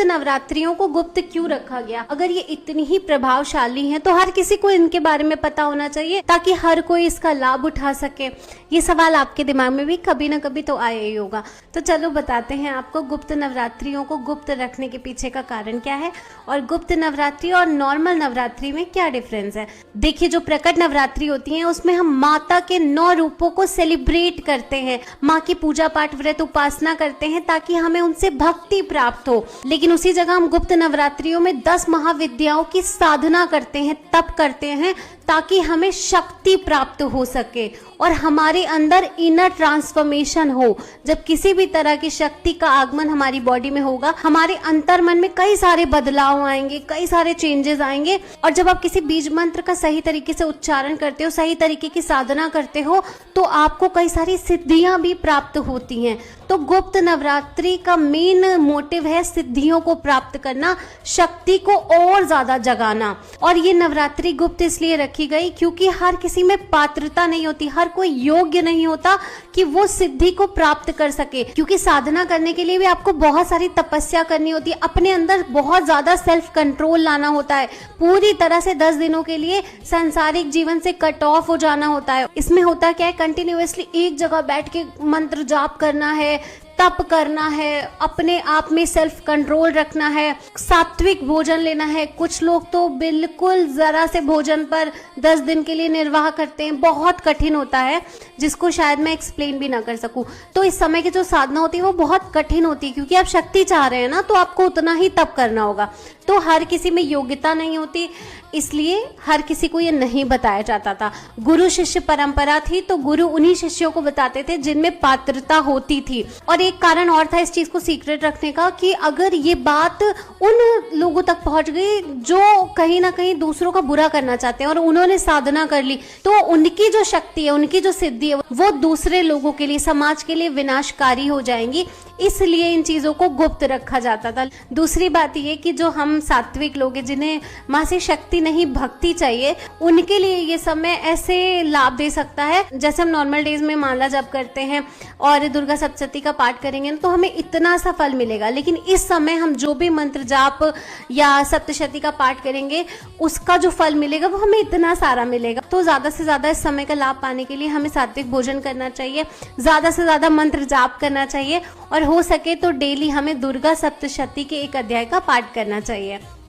नवरात्रियों को गुप्त क्यों रखा गया? अगर ये इतनी ही प्रभावशाली हैं तो हर किसी को इनके बारे में पता होना चाहिए ताकि हर कोई इसका लाभ उठा सके। ये सवाल आपके दिमाग में भी कभी ना कभी तो आया ही होगा। तो चलो बताते हैं आपको गुप्त नवरात्रियों को गुप्त रखने के पीछे का कारण क्या है और गुप्त नवरात्रि और नॉर्मल नवरात्रि में क्या डिफरेंस है। देखिए, जो प्रकट नवरात्रि होती है उसमें हम माता के 9 रूपों को सेलिब्रेट करते हैं, माँ की पूजा पाठ व्रत उपासना करते हैं ताकि हमें उनसे भक्ति प्राप्त हो। लेकिन उसी जगह हम गुप्त नवरात्रियों में 10 महाविद्याओं की साधना करते हैं, तप करते हैं ताकि हमें शक्ति प्राप्त हो सके और हमारे अंदर इनर ट्रांसफॉर्मेशन हो। जब किसी भी तरह की शक्ति का आगमन हमारी बॉडी में होगा, हमारे अंतर मन में कई सारे बदलाव आएंगे, कई सारे चेंजेस आएंगे। और जब आप किसी बीज मंत्र का सही तरीके से उच्चारण करते हो, सही तरीके की साधना करते हो, तो आपको कई सारी सिद्धियां भी प्राप्त होती हैं। तो गुप्त नवरात्रि का मेन मोटिव है सिद्धियों को प्राप्त करना, शक्ति को और ज्यादा जगाना। और ये नवरात्रि गुप्त इसलिए रखी गई क्योंकि हर किसी में पात्रता नहीं होती, हर कोई योग्य नहीं होता कि वो सिद्धि को प्राप्त कर सके। क्योंकि साधना करने के लिए भी आपको बहुत सारी तपस्या करनी होती है, अपने अंदर बहुत ज्यादा सेल्फ कंट्रोल लाना होता है, पूरी तरह से 10 दिनों के लिए सांसारिक जीवन से कट ऑफ हो जाना होता है। इसमें होता क्या है, कंटिन्यूअसली एक जगह बैठ के मंत्र जाप करना है, तप करना है, अपने आप में सेल्फ कंट्रोल रखना है, सात्विक भोजन लेना है। कुछ लोग तो बिल्कुल जरा से भोजन पर 10 दिन के लिए निर्वाह करते हैं, बहुत कठिन होता है जिसको शायद मैं एक्सप्लेन भी ना कर सकूं। तो इस समय की जो साधना होती है वो बहुत कठिन होती है क्योंकि आप शक्ति चाह रहे हैं ना, तो आपको उतना ही तप करना होगा। तो हर किसी में योग्यता नहीं होती, इसलिए हर किसी को ये नहीं बताया जाता था। गुरु शिष्य परंपरा थी तो गुरु उन्हीं शिष्यों को बताते थे जिनमें पात्रता होती थी। और एक कारण और था इस चीज को सीक्रेट रखने का कि अगर ये बात उन लोगों तक पहुंच गई जो कहीं ना कहीं दूसरों का बुरा करना चाहते हैं और उन्होंने साधना कर ली, तो उनकी जो शक्ति है, उनकी जो सिद्धि है, वो दूसरे लोगों के लिए, समाज के लिए विनाशकारी हो जाएंगी। इसलिए इन चीजों को गुप्त रखा जाता था। दूसरी बात ये कि जो हम सात्विक लोग हैं, जिन्हें माँ से शक्ति नहीं भक्ति चाहिए, उनके लिए ये समय ऐसे लाभ दे सकता है। जैसे हम नॉर्मल डेज में माला जप करते हैं और दुर्गा सप्तशती का पाठ करेंगे तो हमें इतना सा फल मिलेगा, लेकिन इस समय हम जो भी मंत्र जाप या सप्तशती का पाठ करेंगे उसका जो फल मिलेगा वो हमें इतना सारा मिलेगा। तो ज्यादा से ज्यादा इस समय का लाभ पाने के लिए हमें सात्विक भोजन करना चाहिए, ज्यादा से ज्यादा मंत्र जाप करना चाहिए और हो सके तो डेली हमें दुर्गा सप्तशती के एक अध्याय का पाठ करना चाहिए।